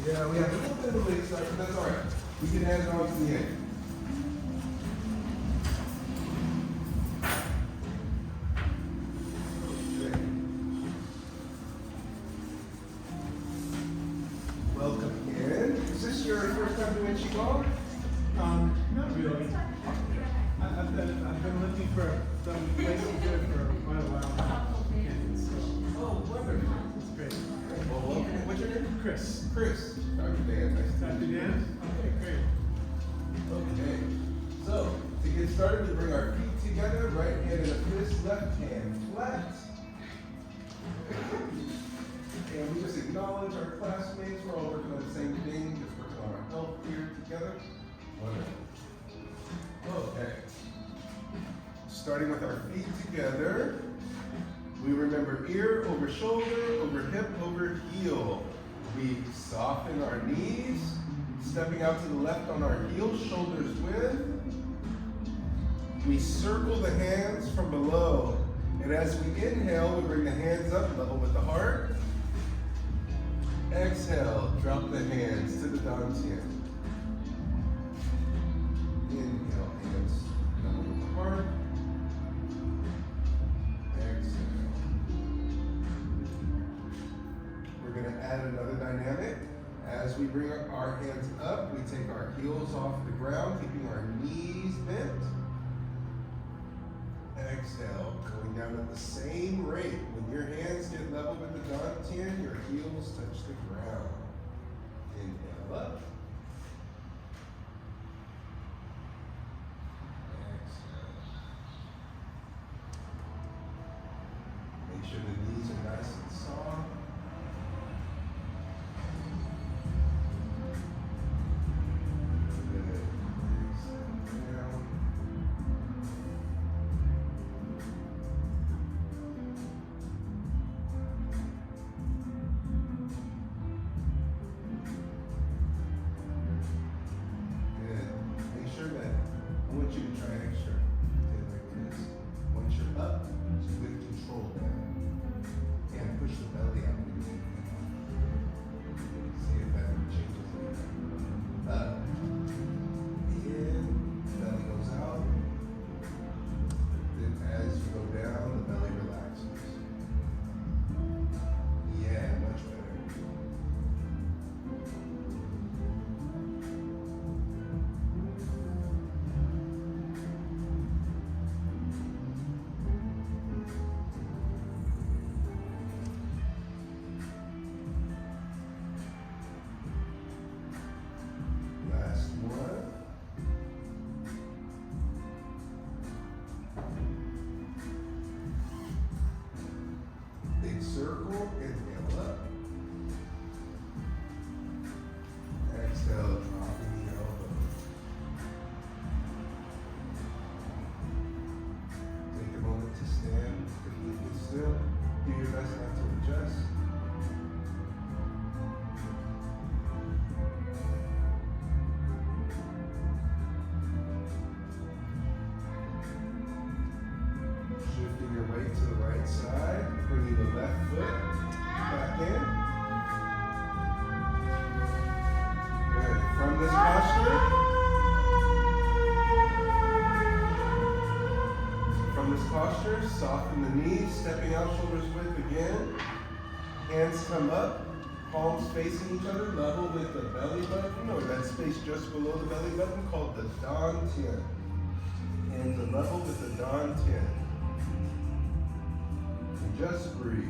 Yeah, we have a little bit of a late start, but that's all right. We can add it on to the end. Okay. Welcome in. Is this your first time doing Qigong? Not really. I've been looking for some place to do it for quite a while now. And so, Oh, wonderful. it's great. Well, welcome. What's your name? Chris. Chris. Dr. Dan. Nice to Dr. meet you. Dan? Okay, great. Okay. So, to get started, we bring our feet together, right hand in a fist, left hand flat. And we just acknowledge our classmates. We're all working on the same thing, just working on our health here together. Wonderful. Okay. Starting with our feet together, we remember ear over shoulder, over hip, over heel. We soften our knees, stepping out to the left on our heels, shoulders width. We circle the hands from below. And as we inhale, we bring the hands up, level with the heart. Exhale, drop the hands to the dantian. Inhale, hands level with the heart. Exhale. We're going to add another dynamic. As we bring our hands up, we take our heels off the ground, keeping our knees bent. Exhale, going down at the same rate. When your hands get level with the dantian, your heels touch the ground. Inhale up. Exhale. Make sure the knees are nice and soft. Good. Exhale down. Good. Make sure that I want you to try extra. Okay, like this. Once you're up, with control down. And push the belly out. See if that changes anything. Up. In. Belly goes out. Then as you go down, the belly relaxes. Yeah, much better. Last one. Big circle, inhale up. Exhale, dropping the elbow. Take a moment to stand completely still. Do your best not to adjust. Shifting your weight to the right side, bringing the left foot back in. Good. From this posture, soften the knees, stepping out shoulders width again. Hands come up, palms facing each other, level with the belly button, or that space just below the belly button called the dantian. Hands are level with the dantian. Just breathe.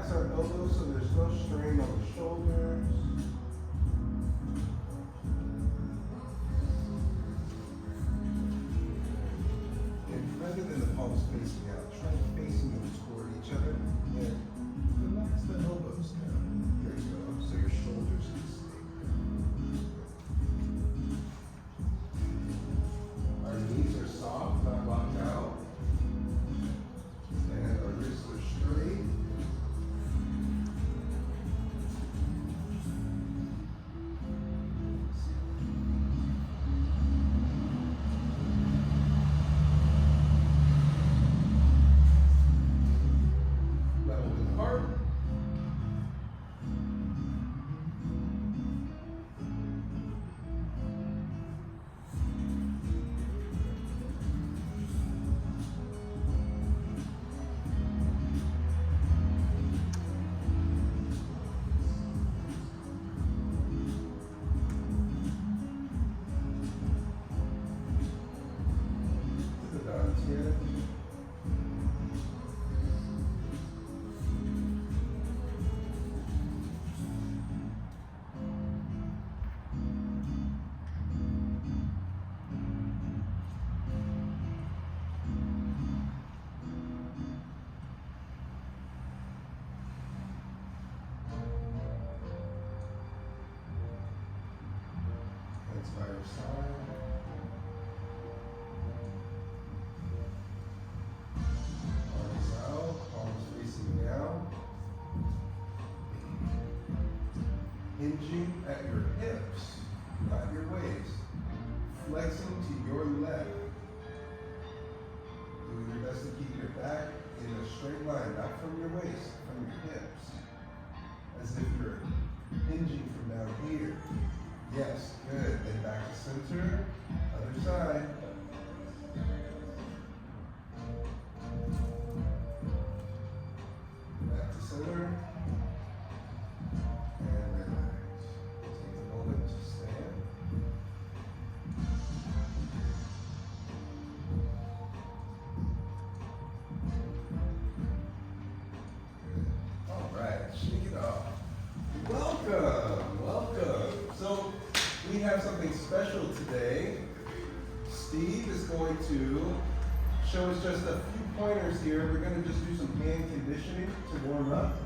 relax our elbows so there's no strain on the shoulders. And rather than the palms facing out, try facing them toward each other and relax the elbows down. There you go. So your shoulders can stay. Our knees are soft, not locked out. And our wrists are straight. Level with the heart. Hands by your side. Arms out, palms facing down. Hinging at your hips, not your waist. Flexing to your left. Doing your best to keep your back in a straight line, not from your waist, from your hips. As if you're hinging from down here. Yes, good. Then back to center. Other side. Back to center. And relax. Take a moment to stand. Good. All right, shake it off. Welcome, welcome. So we have something special today. Steve is going to show us just a few pointers here. We're going to just do some hand conditioning to warm up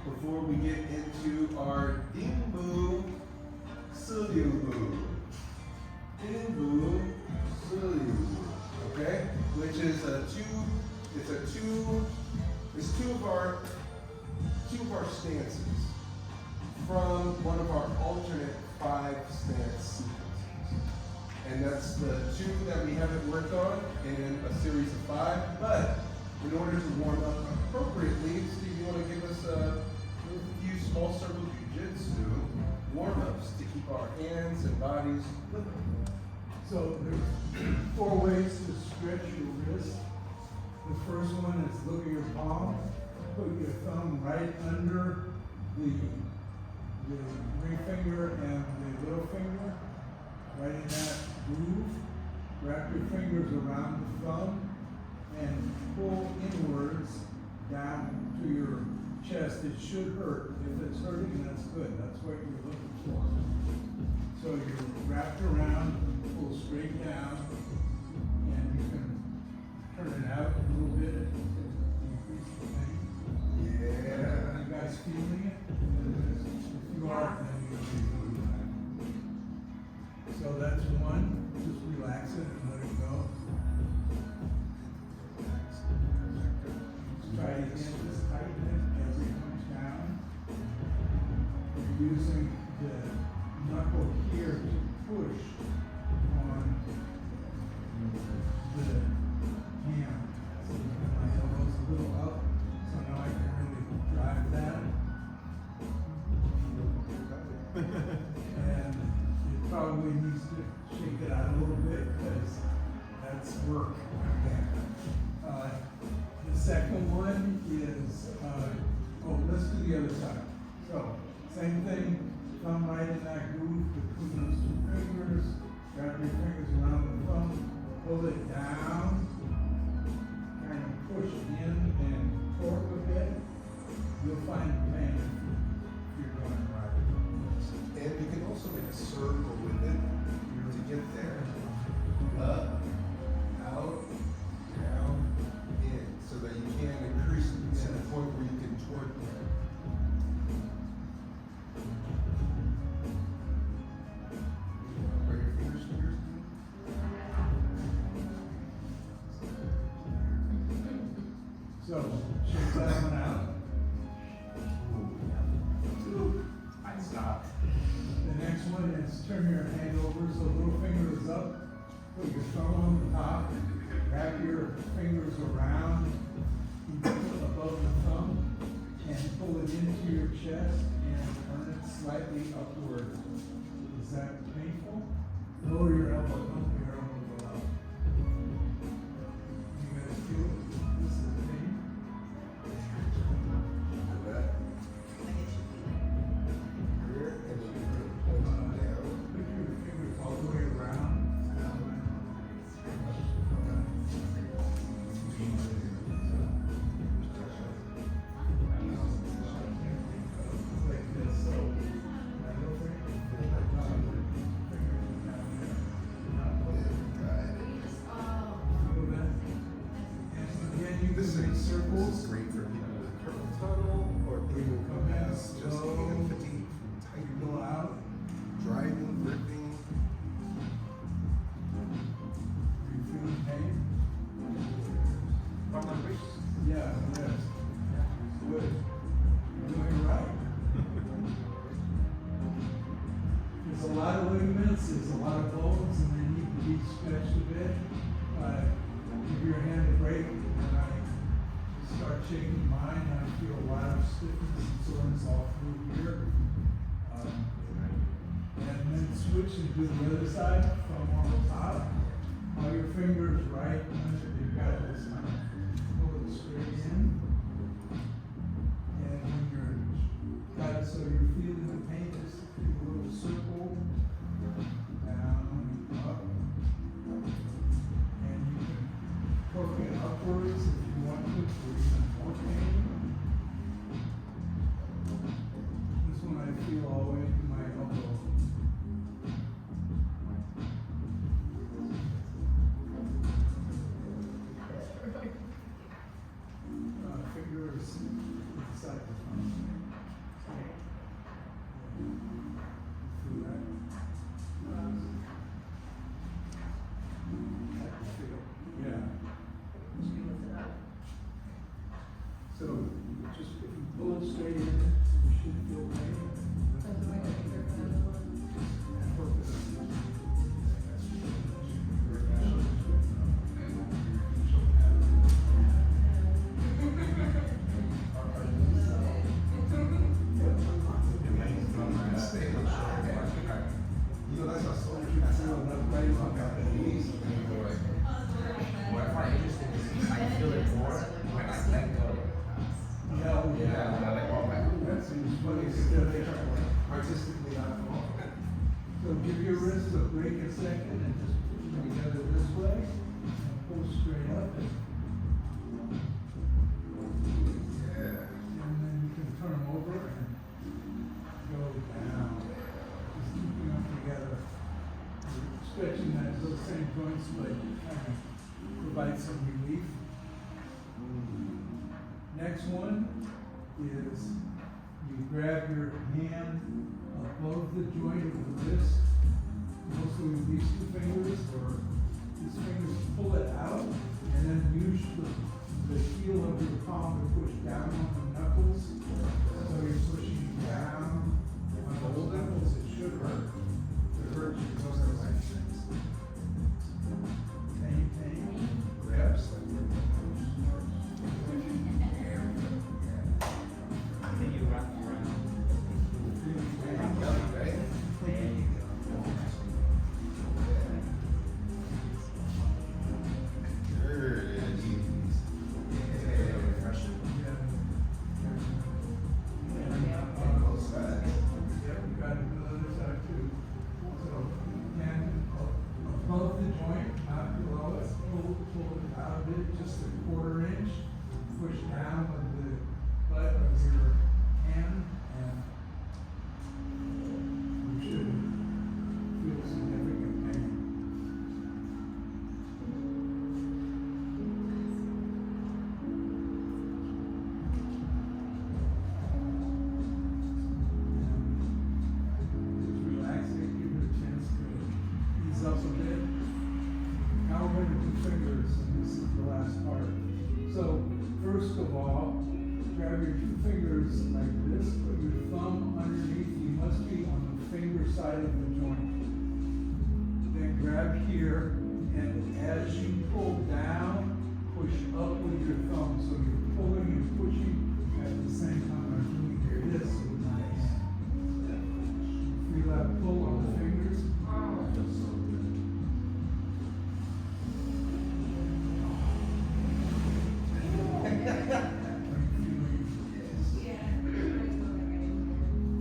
before we get into our Dingbu Sulubu. Dingbu Sulubu. Okay? Which is two of our stances from one of our alternate 5 stance sequences. And that's the 2 that we haven't worked on in a series of 5. But in order to warm up appropriately, Steve, you want to give us a few small circle jiu-jitsu warm-ups to keep our hands and bodies living. So there's 4 ways to stretch your wrist. The first one is look at your palm, put your thumb right under the ring finger and the little finger, right in that groove. Wrap your fingers around the thumb and pull inwards down to your chest. It should hurt. If it's hurting, that's good. That's what you're looking for. So you're wrapped around, pull straight down, and you can turn it out a little bit. Increase the pain. Yeah. You guys feeling it? If you are, then you'll be doing that. So that's one. Just relax it and let it go. Try to get this tighten it as it comes down. You're using the knuckle here to push on the hand. So my elbow's a little up, so now I can really drive that. And it probably needs to shake it out a little bit because that's work. The second one is, let's do the other side. So, same thing, thumb right in that groove between those 2 fingers, wrap your fingers around the thumb, pull it down, kind of push in and torque a bit. You'll find pain if you're doing it right. And you can also make a circle with it to get there. Up, out, down, in, so that you can increase it to the point where you can twerk there. Where your fingers? So, shake that one out. I stopped. The next one is turn your hand over so little finger is up. Put your thumb on the top. Wrap your fingers around above the thumb and pull it into your chest and turn it slightly upward. Is that painful? Lower your elbow. Don't let your elbow go out. You guys feel this is pain? Like that. Here, and then you're going to point it down. Put your fingers all the way around. Like this. So, that little finger. Feel that? And again, you This can make is circles. great for people with carpal tunnel or people who Come in have just slow. hand fatigue from typing, Go out. driving, gripping. Are you feeling pain? From my wrist. Yeah, yes. Good. You're doing it right. There's a lot of ligaments, there's a lot of bones, and they need to be stretched a bit. Give your hand a break. When I start shaking mine, I feel a lot of stiffness and soreness all through here. And then switch and do the other side from on the top. All your fingers right under the gut this time. Pull it straight in. And when you're got it so you're feeling the pain, just do a little circle. Down, up. And you can torque it upwards if you want to for even more pain. This one I feel all the way to my elbow. Fingers inside the thumb. Feel that? Yeah. So just if you pull it straight in, you should feel pain. You know, that's how so many people feel right about the knees. And they're like, What I find interesting is I feel it more when I let go. Yeah, Yeah, when I let go of my That seems funny. artistically not fall. So give your wrist a break a second and just put them together this way and pull straight up. Yeah. And then you can turn them over and go down. Just keeping them together. You're stretching those same joints, but kind of provide some relief. Next one is you grab your hand above the joint of the wrist, mostly with these two fingers, or these fingers, pull it out, and then use the heel of your palm to push down on the knuckles. So you're pushing down on those knuckles. It should hurt. It hurts you. Pain. Grabs. Then you wrap around. Right? There it is. Yeah, refreshing. Both sides. Yep, you got it to the other side too. So, hand above the joint, not below it, pull it out of it just a 1/4 inch. Push down with the butt of your hands up a bit. Now we're going to do fingers, and this is the last part. So, first of all, grab your two fingers like this, put your thumb underneath. You must be on the finger side of the joint. Then grab here, and as you pull down, push up with your thumb. So you're pulling and pushing at the same time. I'm doing this with my hand. Feel that pull on the fingers?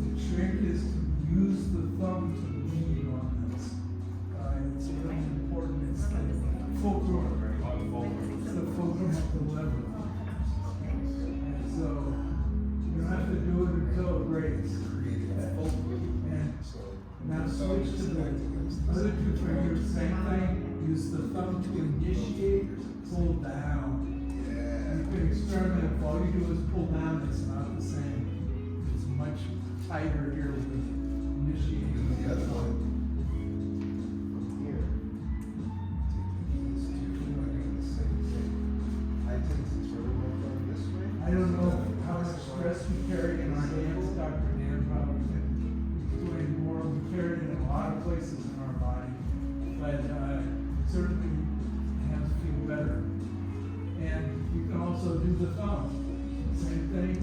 The trick is to use the thumb to lean on this. It's really important. It's the fulcrum. It's the fulcrum of the lever. And so you don't have to do it until it breaks. And now switch to the other two fingers. Same thing. Use the thumb to initiate, pull down. You can experiment. If all you do is pull down, it's not the same. It's much tighter here with the initiating. The other one from here. Doing the same thing. I tend to turn my thumb this way. I don't know how much stress we carry in our hands. Dr. Dan probably is doing more. We carry it in a lot of places in our body, but certainly hands feel better. And you can also do the thumb. Same thing.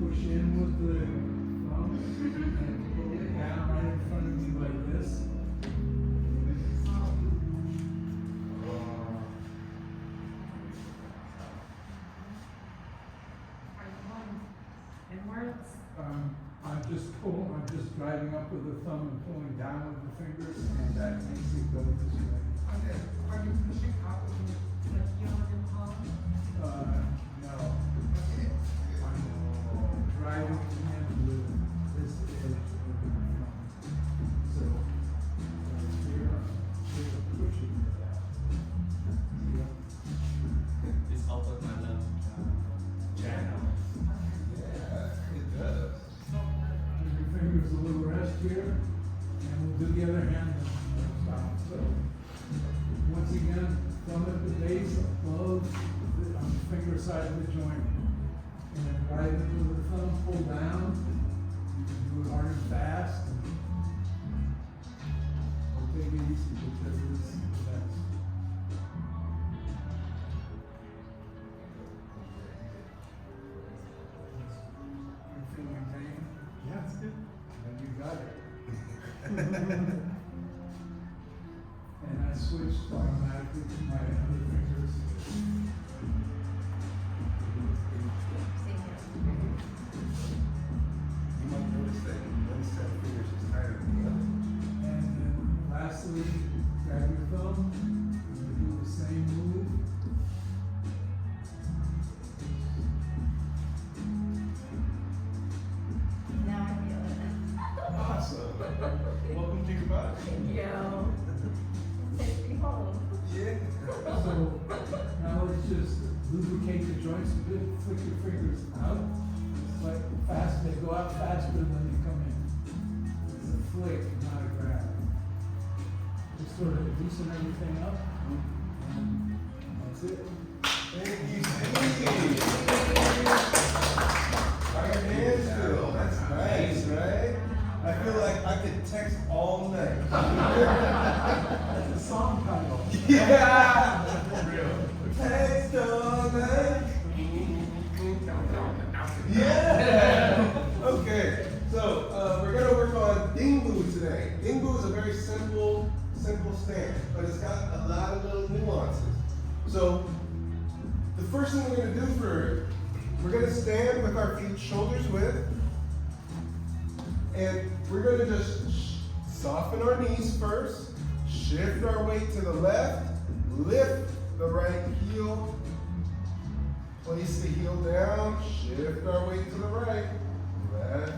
Push in with the thumb and pull it down right in front of you like this. I'm just driving up with the thumb and pulling down with the fingers, and that makes it go this way. Are you pushing out with the heel of your palm? No. I'm driving in with this edge of the thumb. So, here, pushing it out. This helps with my left channel. Yeah, it does. Give your fingers a little rest here, and we'll do the other hand and stop. So, once again, thumb at the base, above on the finger side of the joint. And then right into the thumb, pull down. You can do it hard and fast. Don't take it easy because it's the best. You feeling pain? Yeah, it's good. Then you got it. And I switched automatically to my other fingers. You might notice that one set of fingers is tighter than the other. And then lastly, grab your thumb and do the same move. Now I feel it. Awesome. Welcome to your body. Thank you. Take me home. Yeah. So now let's just lubricate the joints a bit, flick your fingers out. It's like fast, they go out faster than they come in. It's a flick, not a grab. Just sort of loosen everything up. And that's it. Thank you, Steve. How your hands feel? That's nice, right? I feel like I could text all night. That's a song title. Yeah! Text all night. Yeah! Okay, so we're gonna work on Dingbu today. Dingbu is a very simple stance, but it's got a lot of little nuances. So the first thing we're gonna do we're gonna stand with our feet shoulders width, and we're gonna just soften our knees first, shift our weight to the left, lift the right heel, place the heel down, shift our weight to the right, left,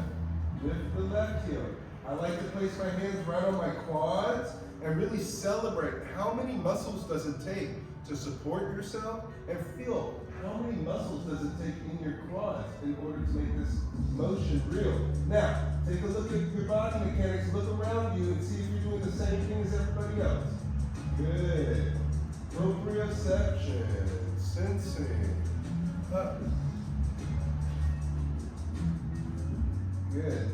lift the left heel. I like to place my hands right on my quads and really celebrate how many muscles does it take to support yourself and feel how many muscles does it take in your quads in order to make this motion real? Now, take a look at your body mechanics, look around you and see if you're doing the same thing as everybody else. Good. Proprioception, sensing, up. Good.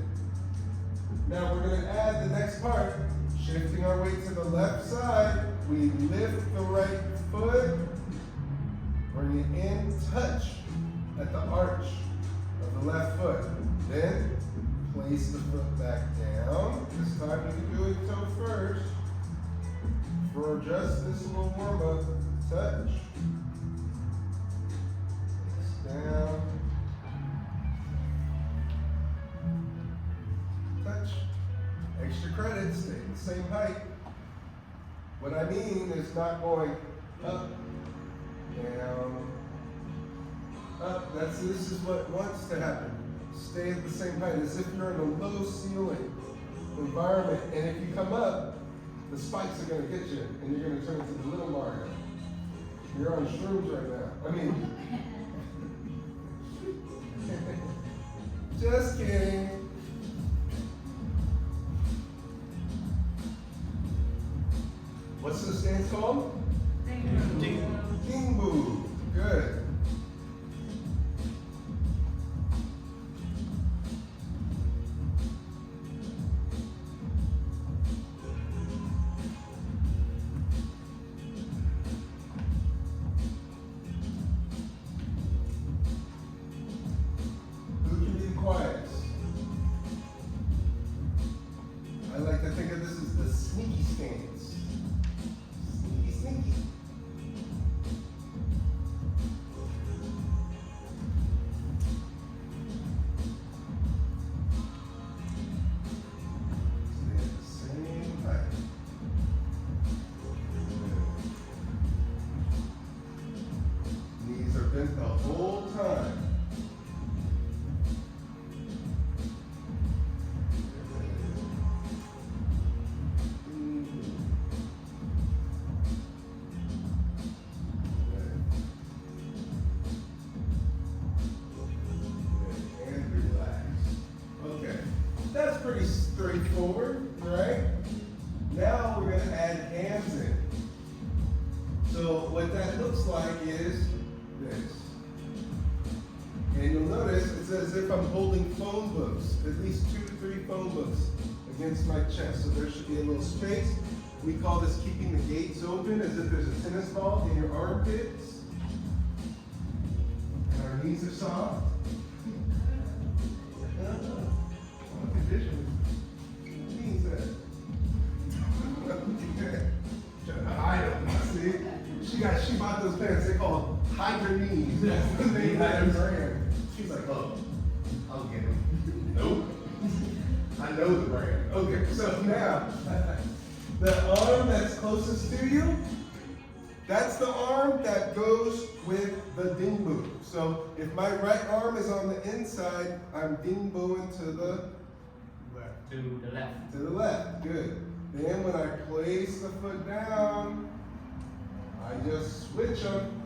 Now we're going to add the next part, shifting our weight to the left side. We lift the right foot, bring it in, touch at the arch of the left foot. Then place the foot back down. This time we can do it toe first. For just this little warm up, touch. Down. Touch. Extra credit, stay the same height. What I mean is not going up, down, up. This is what wants to happen. Stay at the same height, as if you're in a low ceiling environment. And if you come up, the spikes are going to get you, and you're going to turn into the little Mario. You're on shrooms right now. I mean, just kidding. What's the stance called? Dingbu. Good. Who can be the quietest? I like to think of this as the sneaky stance. Sneaky. Stay at the same height. Knees are bent the whole time. And relax. Okay, that's pretty straightforward, right? Now we're going to add hands in. So what that looks like is this. And you'll notice it's as if I'm holding phone books, at least 2 to 3 phone books against my chest. So there should be a little space. We call this keeping the gates open, as if there's a tennis ball in your armpits. And our knees are soft. What condition? Knees at? Trying to hide them. See? She bought those pants. They call hide your knees. They hide her brand. She's like, oh, I'll get them. Nope. I know the brand. Okay, so now, the arm that's closest to you, that's the arm that goes with the dingbu. So if my right arm is on the inside, I'm dingbuing to the left. To the left. To the left, good. Then when I place the foot down, I just switch them.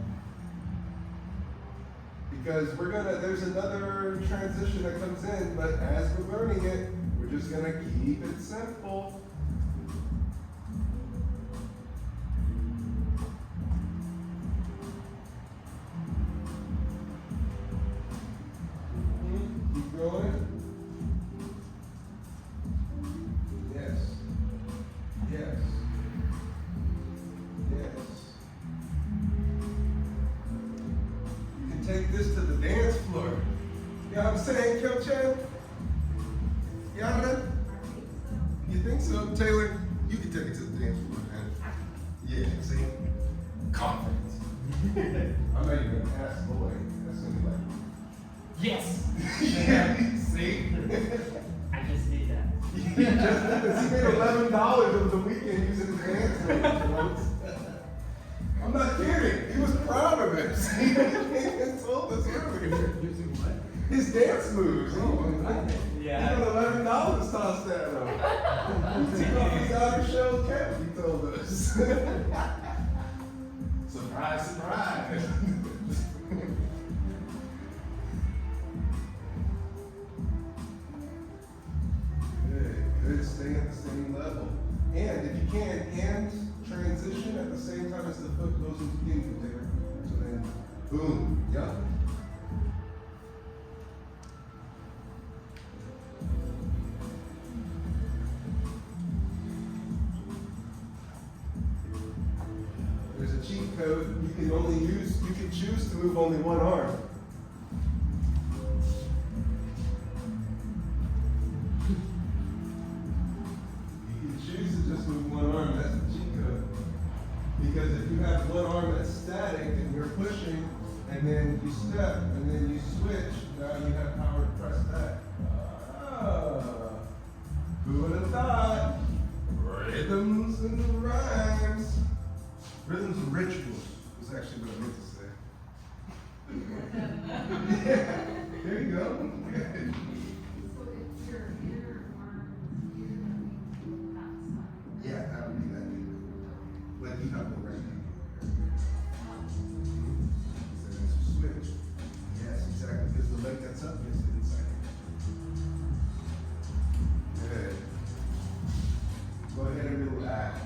Because there's another transition that comes in, but as we're learning it, we're just gonna keep it simple. Keep going. Yes. Yes. Yes. You can take this to the dance floor. You know what I'm saying, Kyo-chan? Yara? You think so? Taylor, you can take it to the dance floor, man. Yeah, see? Confidence. I'm not even gonna ask boy. That's gonna be like, Yes! yeah, see? I just did that. He just did this. He made $11 over the weekend using his hands moves. I'm not kidding. He was proud of it. He told us earlier. Using what? His dance moves. Yeah. He got $11 tossed at him. He took off his outer shell cap, he told us. Surprise, surprise. cheat code, you can choose to move only one arm. You can choose to just move one arm, that's the cheat code. Because if you have one arm that's static and you're pushing, and then you step, and then you switch, now you have power to press back. Who would have thought? Rhythms and rhymes. Rhythms and rituals is actually what I meant to say. Yeah, there you go. Good. So it's your inner arm here that means that side. Yeah, that would be that. Like you have the right hand. So it's a switch. Yes, exactly. Because the leg that's up is the inside. Good. Go ahead and relax.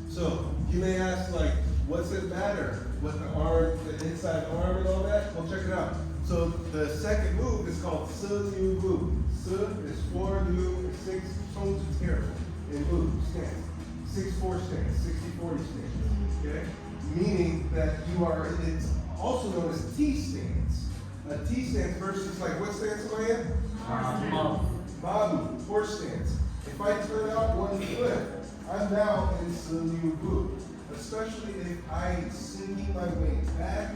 So you may ask, like, what's it matter? What the arm, the inside arm and all that? Well, check it out. So the second move is called Liu move. Is 4, Liu is 6, tones is terrible. In move, stance. 6-4 stance, 60-40 stance. Okay? Meaning that you are, it's also known as T stance. A T stance versus, like, what stance am I in? Babu, horse stance. If I turn out one foot, I'm now in Liu move. Especially if I'm sending my weight back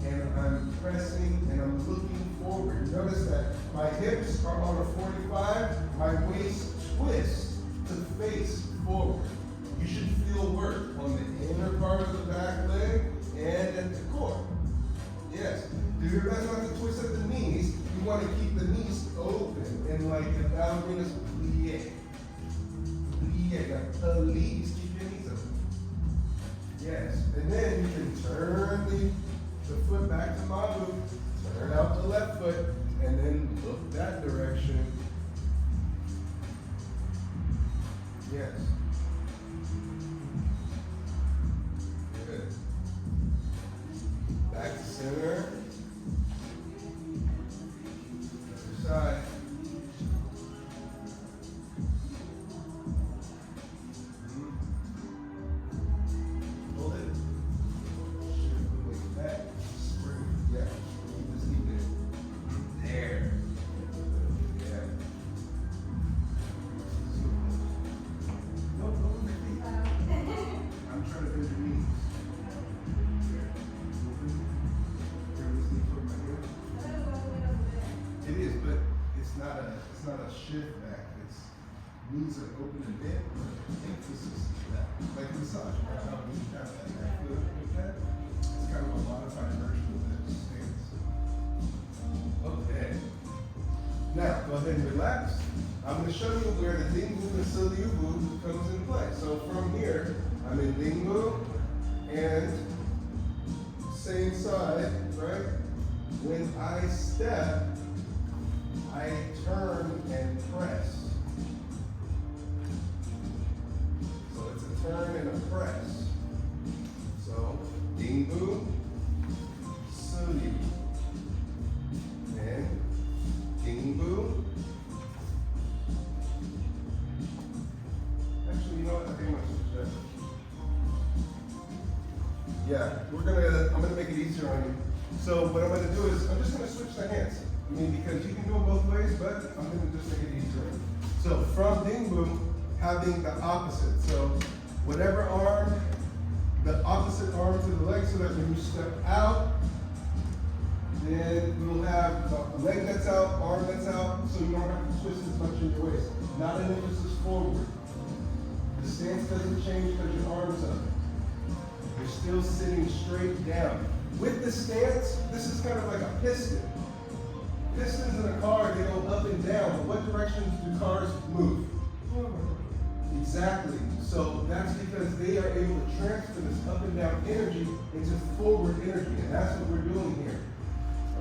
and I'm pressing and I'm looking forward. Notice that my hips are on a 45, my waist twists to face forward. You should feel work on the inner part of the back leg and at the core. Yes. Do your best not to twist at the knees. You want to keep the knees open and like the ballerina's plie. Plie, like please keep your knees open. Yes. And then you can turn the foot back to Mabu, turn out the left foot, and then look that direction. Yes. Good. Back to center. Other side. Hold it. Shift the weight back. Spring. Yeah. Just keep it there. Yeah. No, no, I'm trying to bend your knees. It is, but it's not a shift back. It's knees are open and bent. Emphasis is that. Like massage, right? How we have that foot like that. It's kind of a modified version of that stance. Okay. Now go ahead and relax. I'm going to show you where the Dingbu and Liu comes in play. So from here, I'm in Dingbu and same side, right? When I step, I turn and press. So it's a turn and a press. So Dingbu, Liu, and Dingbu. Actually, you know what? I think I'm gonna switch that. Yeah, I'm gonna make it easier on you. So what I'm gonna do is, I'm just gonna switch the hands. I mean, because you can go both ways, but I'm gonna just make it easier. So from Dingbu, having the opposite. So whatever arm, the opposite arm to the leg, so that when you step out, then you'll have the leg that's out, arm that's out, so you don't have to twist as much in your waist. Not an emphasis forward. The stance doesn't change because your arm's up. You're still sitting straight down. With the stance, this is kind of like a piston. Pistons in a car, they go up and down. What directions do cars move? Exactly. So that's because they are able to transfer this up and down energy into forward energy, and that's what we're doing here.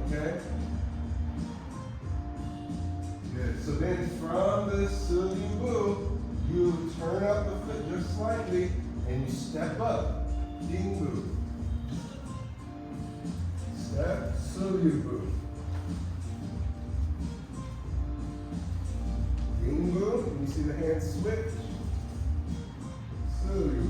Okay? Good. So then from the Liu, you turn out the foot just slightly, and you step up. Dingbu. Step, Liu. Dingbu, and you see the hand switch. Liu.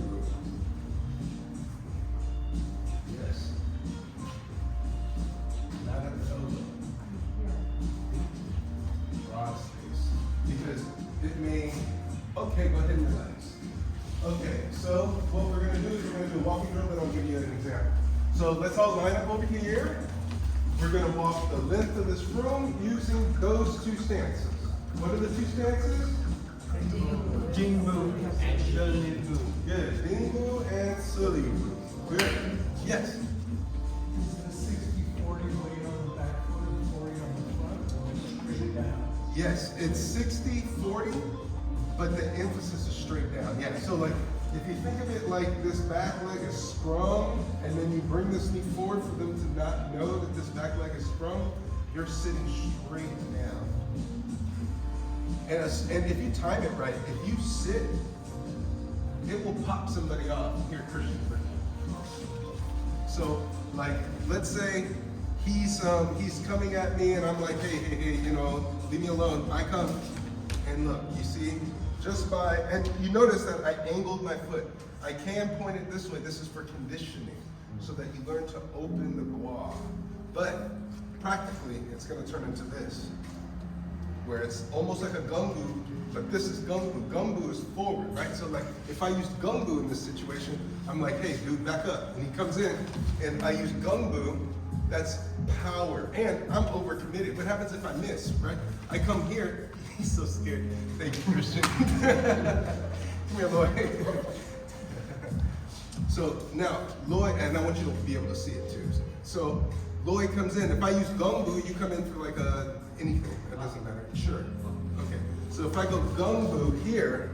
walking drill, then I'll give you an example. So let's all line up over here. We're going to walk the length of this room using those two stances. What are the two stances? Jingbu and Shilibu. Good. Dingbu and Sulibu. Good. Yes. Is the 60-40 weight on the back foot and 40 on the front, or straight down? Yes, it's 60-40, but the emphasis is straight down. Yeah, so like, if you think of it like this back leg is sprung, and then you bring this knee forward for them to not know that this back leg is sprung, you're sitting straight down. And if you time it right, if you sit, it will pop somebody off. Here, Christian. So, like, let's say he's coming at me, and I'm like, hey, you know, leave me alone. I come, and look, you see, and you notice that I angled my foot. I can point it this way. This is for conditioning, so that you learn to open the gua. But practically, it's going to turn into this, where it's almost like a gunbu, but this is gunbu. Gunbu is forward, right? So like, if I use gunbu in this situation, I'm like, hey, dude, back up. And he comes in, and I use gunbu, that's power. And I'm overcommitted. What happens if I miss, right? I come here, he's so scared. Thank you, Christian. Come here, Lloyd. So now, Lloyd, and I want you to be able to see it too. So Lloyd comes in. If I use gunbu, you come in for like anything. It doesn't matter. Sure. Okay. So if I go gunbu here,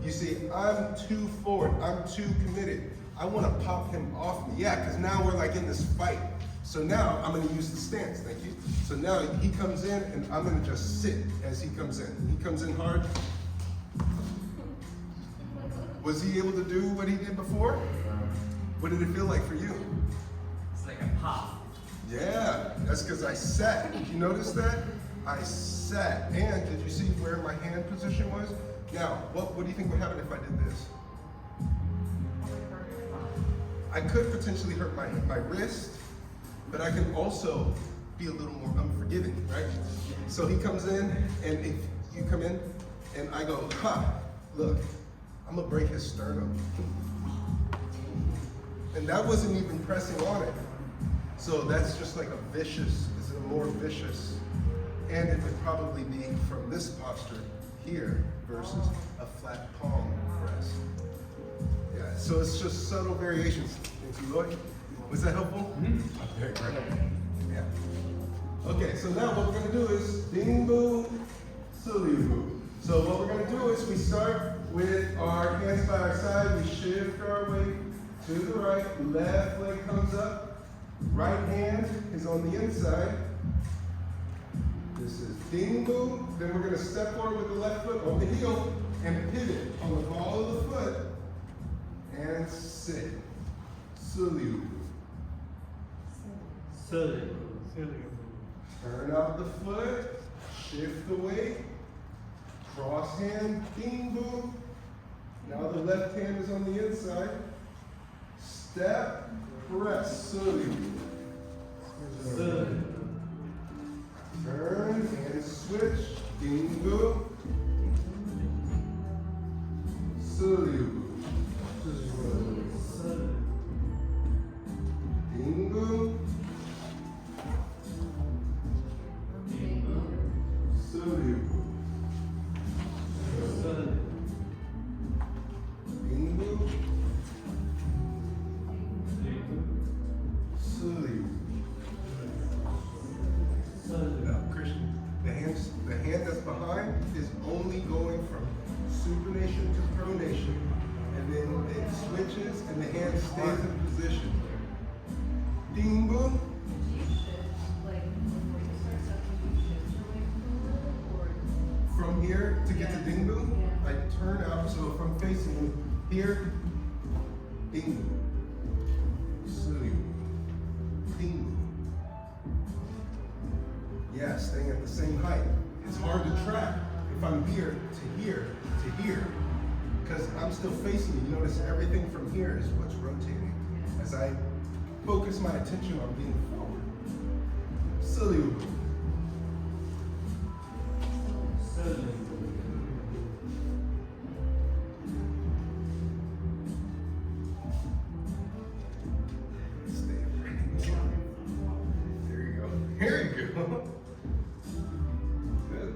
you see I'm too forward. I'm too committed. I want to pop him off me. Yeah, because now we're like in this fight. So now I'm going to use the stance. Thank you. So now he comes in, and I'm going to just sit as he comes in. He comes in hard. Was he able to do what he did before? What did it feel like for you? It's like a pop. Yeah, that's because I sat. Did you notice that? I sat. And did you see where my hand position was? Now, what do you think would happen if I did this? I could potentially hurt my wrist, but I can also be a little more unforgiving, right? So he comes in, and if you come in, and I go, ha, look, I'm gonna break his sternum. And that wasn't even pressing on it. So that's just like a vicious, is it a more vicious? And it would probably be from this posture here versus a flat palm press. Yeah, so it's just subtle variations. Thank you, Lloyd. Was that helpful? Mm-hmm. Okay, great. Yeah. Okay, so now what we're gonna do is Dingbu, Sulibu. So what we're gonna do is we start with our hands by our side, we shift our weight to the right, left leg comes up, right hand is on the inside. This is Dingbu. Then we're going to step forward with the left foot on the heel and pivot on the ball of the foot and sit. Suliu. Sulibu. Turn out the foot, shift the weight, cross hand, Dingbu. Now the left hand is on the inside. Step, press, Suliu. Turn and switch, Dingbu, Suliu. Dingbu, Suliu. Dingbu, Suliu. Now, Christian, the hand that's behind is only going from supination to pronation, and then it switches and the hand stays in position. Dingbu, from here to get to Dingbu, I turn out, so if I'm facing here, Dingbu, Suliu, Dingbu. Yeah, staying at the same height. It's hard to track if I'm here to here to here, because I'm still facing you. You notice everything from here is what's rotating as I focus my attention on being forward. Suliu. Good,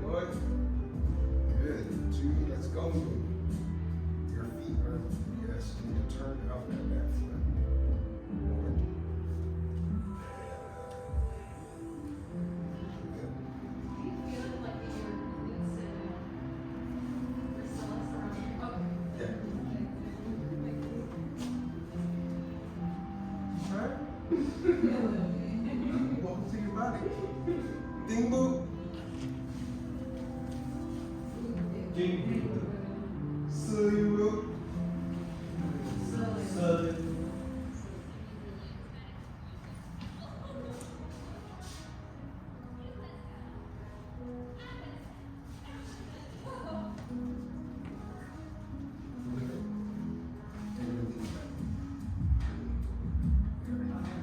boy. Good. 2, let's go. Your feet are, yes, you need to turn out that back foot. More. Good. Do you feel it like in your glutes and marcellus around? Okay. Yeah. Right? Welcome to your body. Ding boo. Ding. Silly boo. Southern.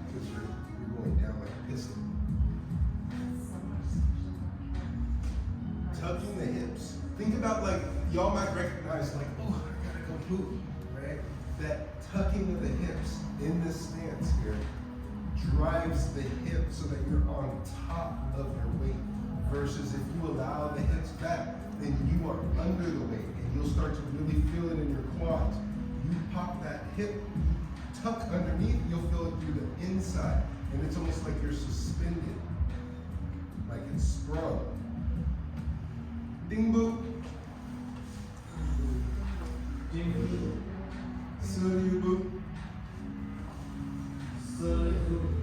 Because you're going down like a piston. Tucking the hips. Think about like, y'all might recognize like, oh, I gotta go poop, right? That tucking of the hips in this stance here drives the hips so that you're on top of your weight. Versus if you allow the hips back, then you are under the weight and you'll start to really feel it in your quads. You pop that hip, tuck underneath, you'll feel it through the inside. And it's almost like you're suspended, like it's sprung. Ding boo. Ding. Silly boo. Southern.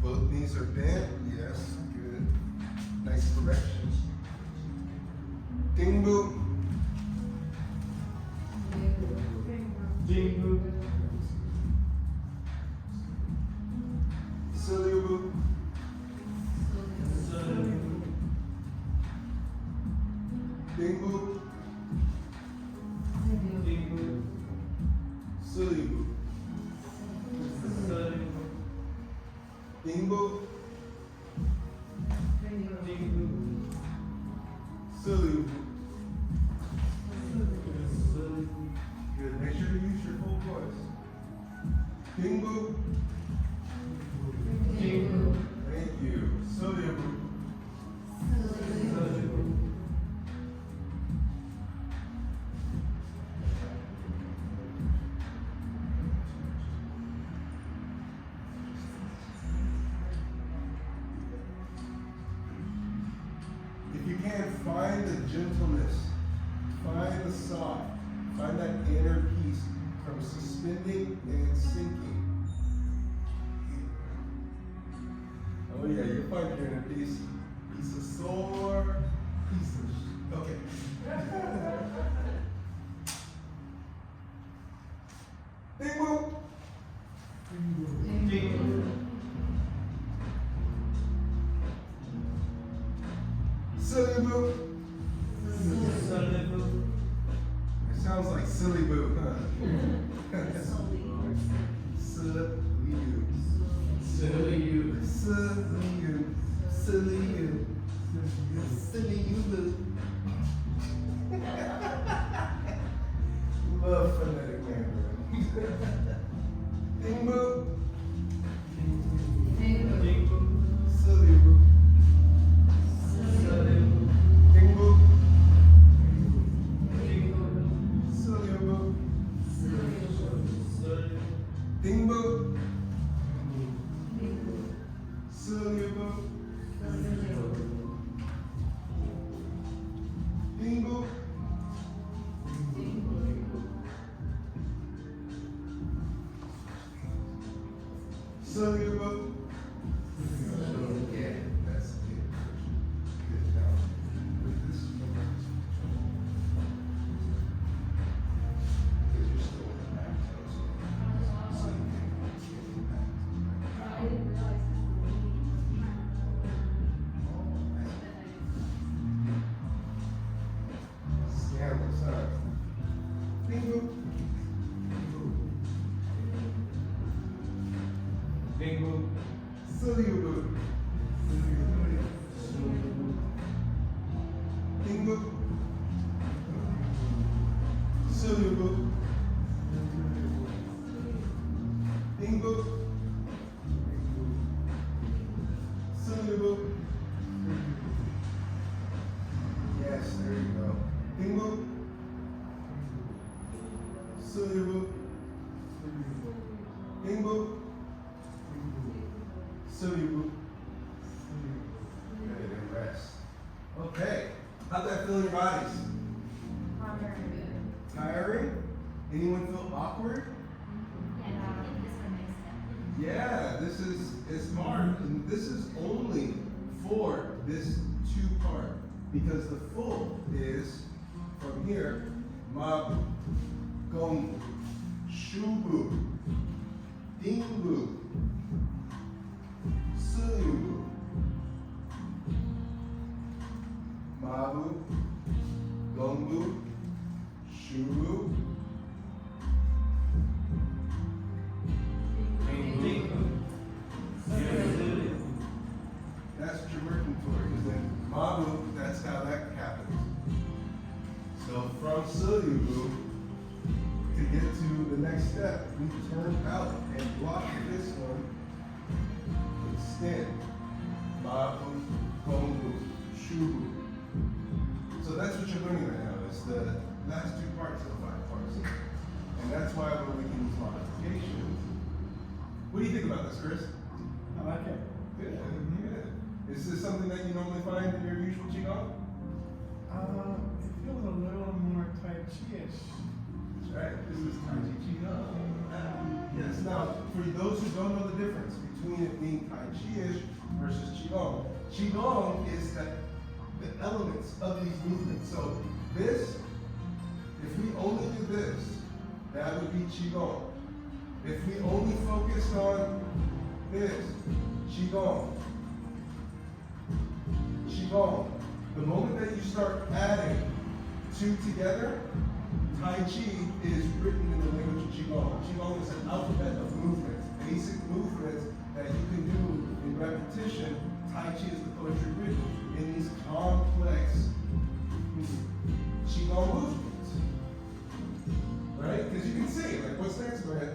Both knees are bent. Yes, good. Nice correction. Ding boo. Ding. Silly boo. Southern. Ding boo. Ding. Silly boo. Southern. Ding boo. Ding. Silly boo. Southern. Good. Make sure you use your full voice. Ding boo. Ding. Thank you. Silly boo. Southern. If you can, find the gentleness, find the soft, find that inner peace from suspending and sinking. Oh yeah, you'll find your inner peace. Piece of sore, piece of okay. Ding boo. Ding. Silly boo. Southern. It sounds like silly boo, huh? Silly boo. Silly you. Silly you. Silly you. Silly you boo. Love phonetic Mandarin. Ding boo. Ding. Silly boo. Southern. Ding boo. Ding. Silly boo. Southern. Ding boo. Silly boo. Ding boo. Silly boo. Yeah, that's it. Good. Now, with this, because you're still in the back toes, so you can get it back. I didn't realize Scandalous, huh? Ding boo. Ding. Silly boo. Ding boo. Good, and rest. Okay, how'd that feel in your bodies? Tiring? Anyone feel awkward? Yeah, this is hard, and this is only for this two part, because the full is from here, mabu, gongu, shubu, dingu, suyubu, mabu, gongu, shubu, that's what you're working for, because then mabu, that's how that happens. So from suyubu, to get to the next step, we turn out and block this one, extend, mabu, gongu, shubu. So that's what you're learning right now. It's the last two parts of the 5 parts. And that's why we're making these modifications. What do you think about this, Chris? I like it. Good, good. Is this something that you normally find in your usual Qigong? It feels a little more Tai Chi-ish. That's right, this is Taiji Qigong. Yes, now, for those who don't know the difference between it being Tai Chi-ish versus Qigong, Qigong is the elements of these movements. So this, if we only do this, that would be Qigong. If we only focus on this, Qigong. Qigong. The moment that you start adding two together, Tai Chi is written in the language of Qigong. Qigong is an alphabet of movements, basic movements that you can do in repetition. Tai Chi is the poetry written in these complex Qigong movements. Right? Because you can see, like, what's next? Go ahead.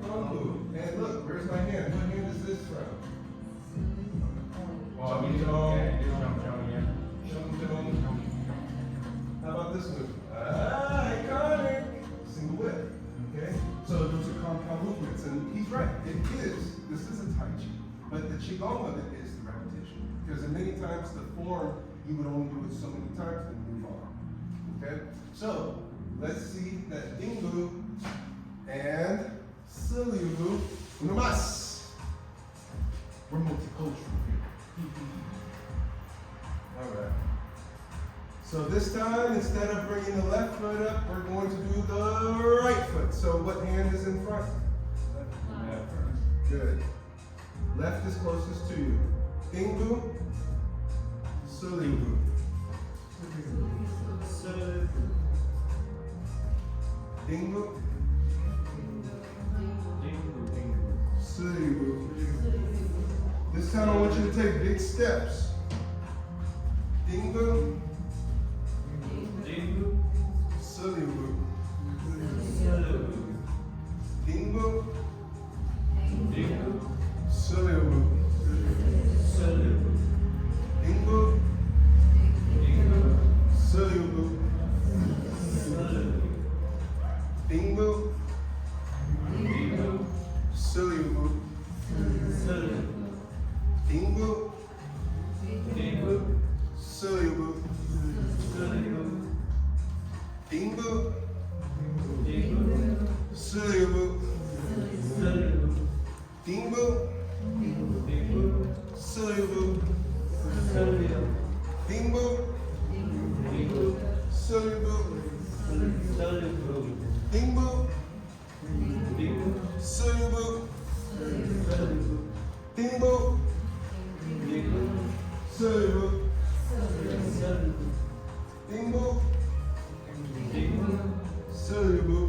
And look, where's my hand? What hand is this from? How about this move? Iconic! Single whip. Okay? So those are compound movements, and he's right. It is. This is a Tai Chi. But the Qigong of it is the repetition. Because in many times the form, you would only do it so many times and move on. Okay? So let's see that Dingu and Silyubu Unamas. We're multicultural here. Alright. So this time, instead of bringing the left foot up, we're going to do the right foot. So what hand is in front? Left. Good. Left is closest to you. Dingu, Silyubu. Dingu, Silyubu. This time I want you to take big steps. Dingu, Silyubu. Dingu, Silyubu. Dingu, Silyubu. Dingu, Silyubu. Dingu, Silyubu. Dingu, Silyubu. Dingu, Silyubu. Dingu, Silyubu. Dingu, Silyubu. Dingu, Silyubu. Dingu, Silyubu.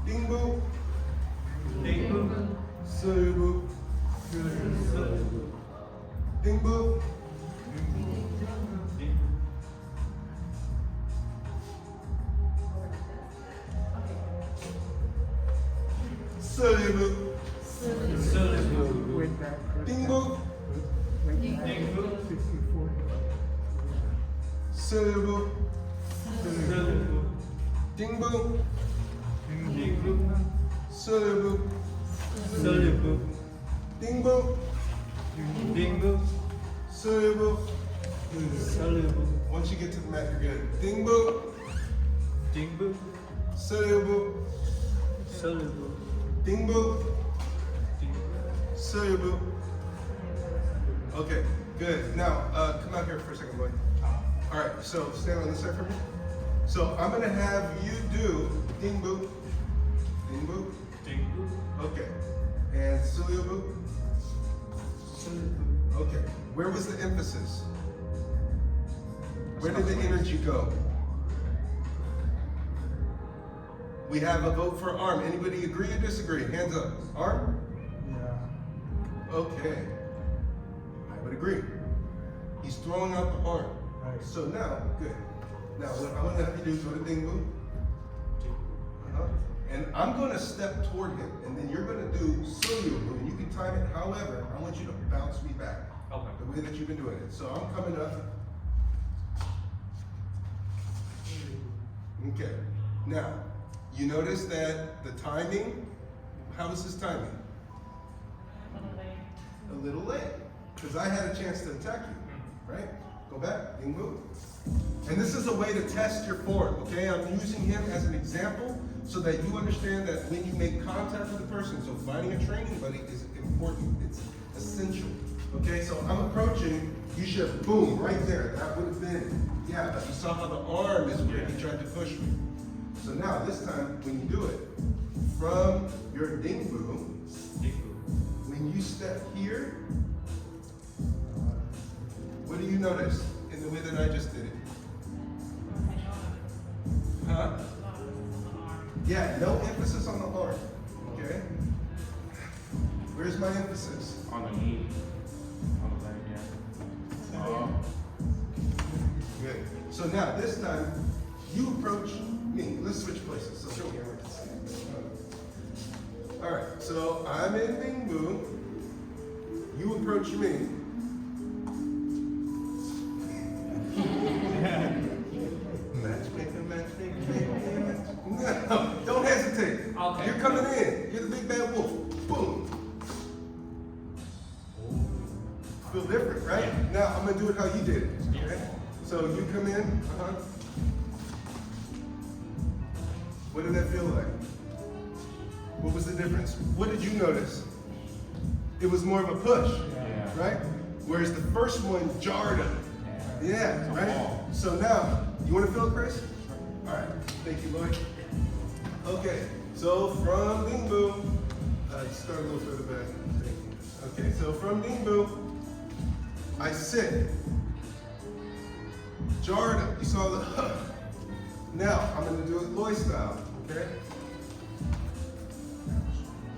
Dingu, Silyubu. Dingu. Silyubu. Went back, Chris. Dingu, Went back 64. Silyubu. Dingu, Silyubu. Dingbu. Dingbu. Sulibu. Soluble. Once you get to the mat, you're good. Dingbu. Dingbu. Sulibu. Soluble. Dingbu. Sulibu. Okay, good. Now, come out here for a second, boy. All right, so stand on this side for me. So I'm gonna have you do Dingbu. Dingbu. Dingbu. Okay. And Sulibu. Soluble. Okay. Where was the emphasis? Where did the energy go? We have a vote for arm. Anybody agree or disagree? Hands up. Arm? Yeah. Okay. I would agree. He's throwing out the arm. Right. So now, good. Now, what I want to have you do is go to Dingbu. And I'm going to step toward him, and then you're going to do Soyu, and you can time it however. I want you to bounce me back. Okay. The way that you've been doing it. So I'm coming up. Okay. Now, you notice that the timing, how was his timing? A little late. Because I had a chance to attack you, right? Go back, Dingbu. And this is a way to test your form, okay? I'm using him as an example so that you understand that when you make contact with a person, so finding a training buddy is important, it's essential. Okay, so I'm approaching, you should, boom, right there. That would have been, yeah, but you saw how the arm is where he tried to push me. So now, this time, when you do it, from your Dingbu, when you step here, what do you notice in the way that I just did it? Huh? Yeah, no emphasis on the arm, okay? Where's my emphasis? On the knee. On the leg, yeah. Oh. Good. So now, this time, you approach me. Let's switch places. So show me how I can see. All right, so I'm in Dingbu. You approach me. Matchmaker, matchmaker. No, don't hesitate. Okay. You're coming in. You're the big bad wolf. Boom. Feel different, right? Now I'm gonna do it how you did it. Okay? So you come in. What did that feel like? What was the difference? What did you notice? It was more of a push, right? Whereas the first one jarred him. Yeah, right? So now, you want to feel it, Chris? All right, thank you, Lloyd. Okay, so from Dingbu, start a little further back. Thank you. Okay, so from Dingbu, I sit. Jarred him. You saw the Now, I'm going to do it Lloyd style, okay?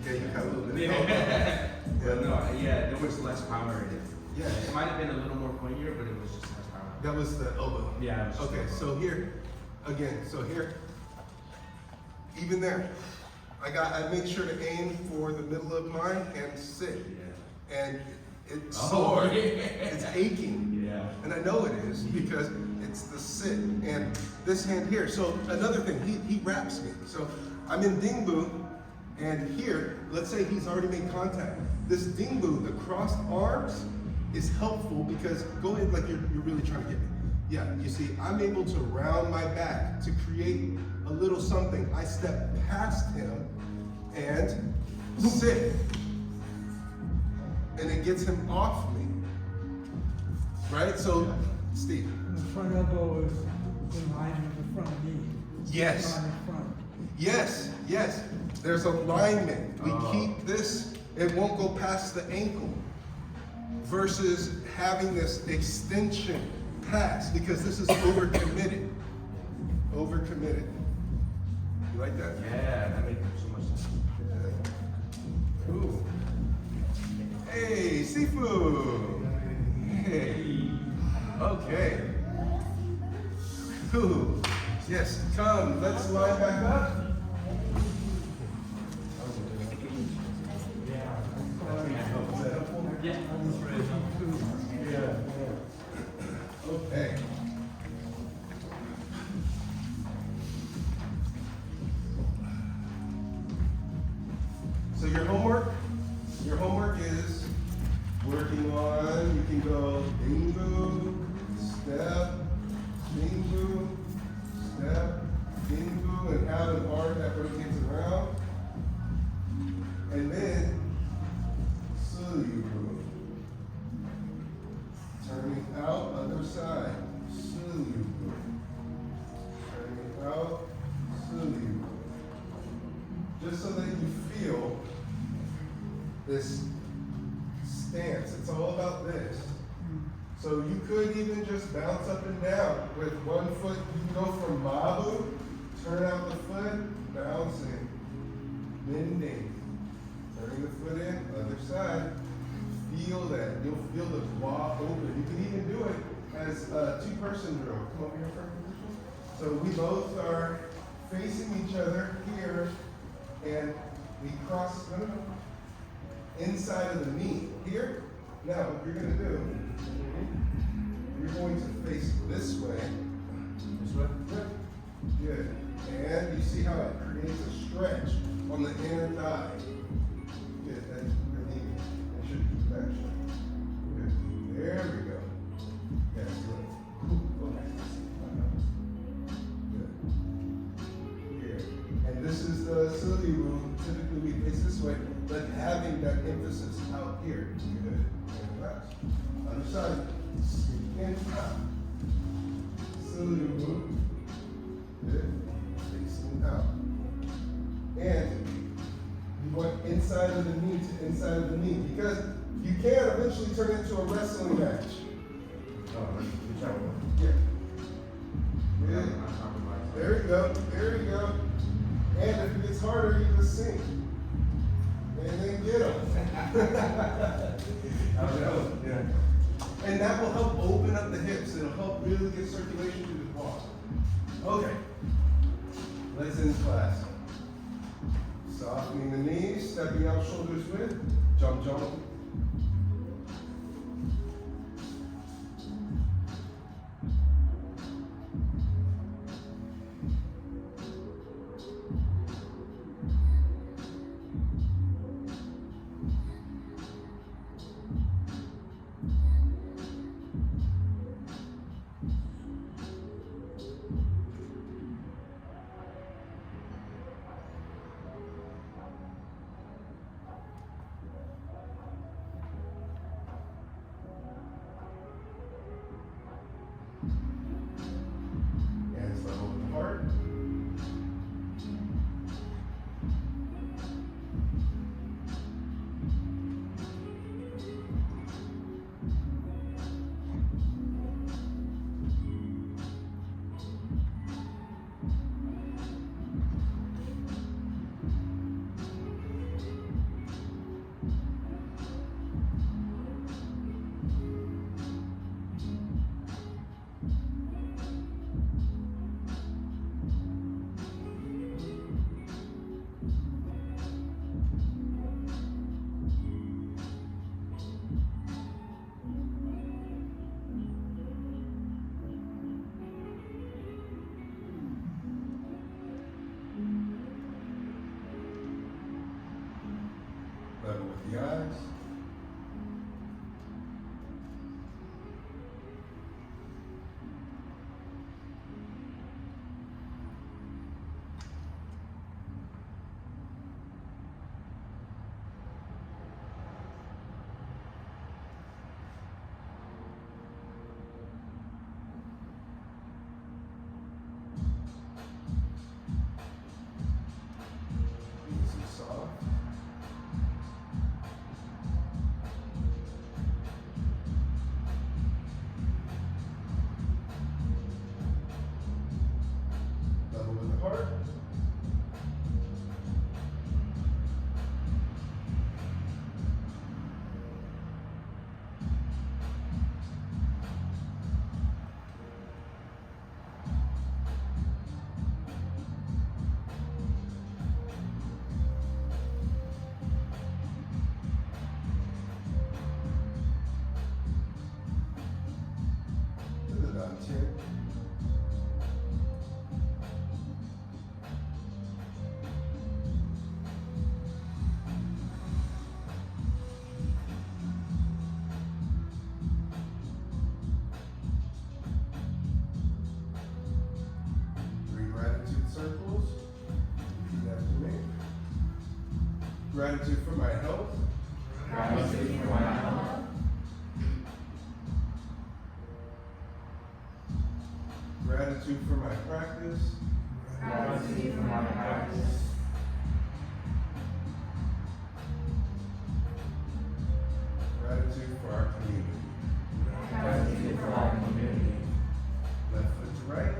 Yeah, you got a little bit of But no, yeah, there was less power in it. Yeah. It might have been a little more pointier, but it was just less power. That was the elbow. Yeah. It was just Okay, so here, again, so here, even there, I make sure to aim for the middle of mine and sit. Yeah. And it's Oh, sore, yeah. it's aching. Yeah. And I know it is because it's the sit and this hand here. So another thing, he wraps me. So I'm in Dingbu, and here, let's say he's already made contact. This Dingbu, the crossed arms, is helpful because go ahead like you're really trying to get me. Yeah, you see, I'm able to round my back to create a little something. I step past him and sit. And it gets him off me. Right? So, Steve. And the front elbow is in line with the front knee. Yes. On the front. Yes, yes. There's alignment. We Oh. keep this, it won't go past the ankle. Versus having this extension past, because this is overcommitted. Overcommitted. You like that? Yeah, that made so much sense. Yeah. Ooh. Hey, Sifu. Hey. Okay. Ooh. Yes, come, let's line back up. Okay. So your homework Your homework is working on, you can go bingo, step, bingo, step, bingo, and have an arm that rotates around. And then, Sulu. Turning out, other side, Sulu. Turning out, Sulu. Just so that you feel this stance. It's all about this. So you could even just bounce up and down with one foot. You can go from Mabu, turn out the foot, bouncing, bending, turning the foot in, other side. Feel that. You'll feel the gua open. You can even do it as a two-person drill. Come over here for a position. So we both are facing each other here, and we cross, inside of the knee. Here, now what you're going to do, you're going to face this way. This way? Good. And you see how it creates a stretch on the inner thigh. Good. That's really, it should be actually. Good. There we go. Yes, good. Okay. Good. Here. And this is the silly move. Typically we face this way, but having that emphasis out here. Good. And relax. Other side. And out. Silly move. Good. Facing out. And you want inside of the knee to inside of the knee, because you can eventually turn it into a wrestling match. Oh, whichever one. Yeah. Good. There you go. There you go. And if it gets harder, you just sink. And then get them. Yeah. And that will help open up the hips. It'll help really get circulation through the quad. Okay. Legs in class. Softening the knees, stepping out shoulders width. Jump, jump. Hands level with the heart. Level with the eyes. Easy, soft. Gratitude for my health. Gratitude for my health. Gratitude for my practice. Gratitude for my practice. Gratitude for our community. Gratitude for our community. Left foot to right.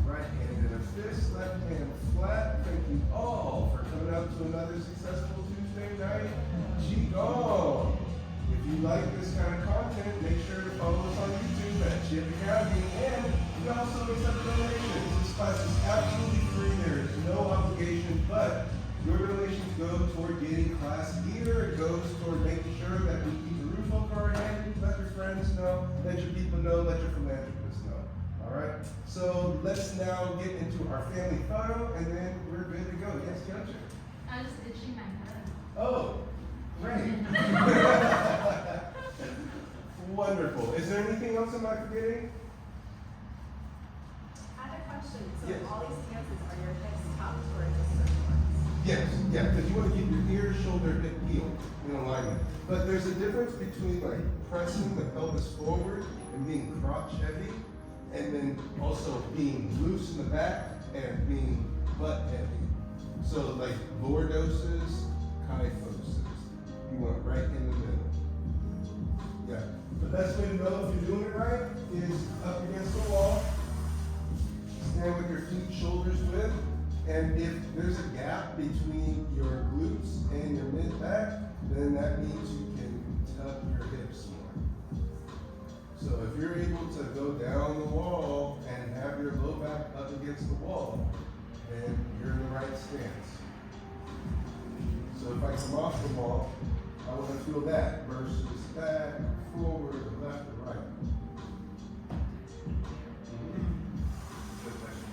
Right hand in a fist, left hand flat. Thank you all for coming out to another successful Tuesday night Qigong. If you like this kind of content, make sure to follow us on YouTube at Chip Academy, and we also accept donations. This class is absolutely free. There is no obligation, but your donations go toward getting class gear. It goes toward making sure that we keep the roof over our head. Let your friends know, let your people know, let your philanthropists know. All right, so let's now get into our family photo, and then we're good to go. Yes, Gotcha. I was itching my head. Oh, great. Wonderful. Is there anything else am I forgetting? I had a question. So Yes. all these stances, are your hips tucked or just certain ones? Yes, yeah, because you want to keep your ear, shoulder, hip, heel in alignment. But there's a difference between like pressing the pelvis forward and being crotch heavy, and then also being loose in the back and being butt heavy. So like lordosis, kyphosis. You want it right in the middle. Yeah. The best way to know if you're doing it right is up against the wall. Stand with your feet shoulders width. And if there's a gap between your glutes and your mid-back, then that means you can tuck your hips more. So if you're able to go down the wall and have your low back up against the wall, then you're in the right stance. So if I come off the wall, I want to feel that versus back, forward, left, or right. Good question.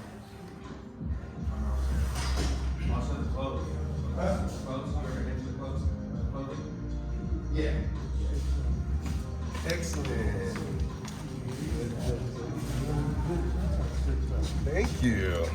Also the clothes. Huh? Clothes, you're into the clothes, clothing? Yeah. Excellent. Thank you.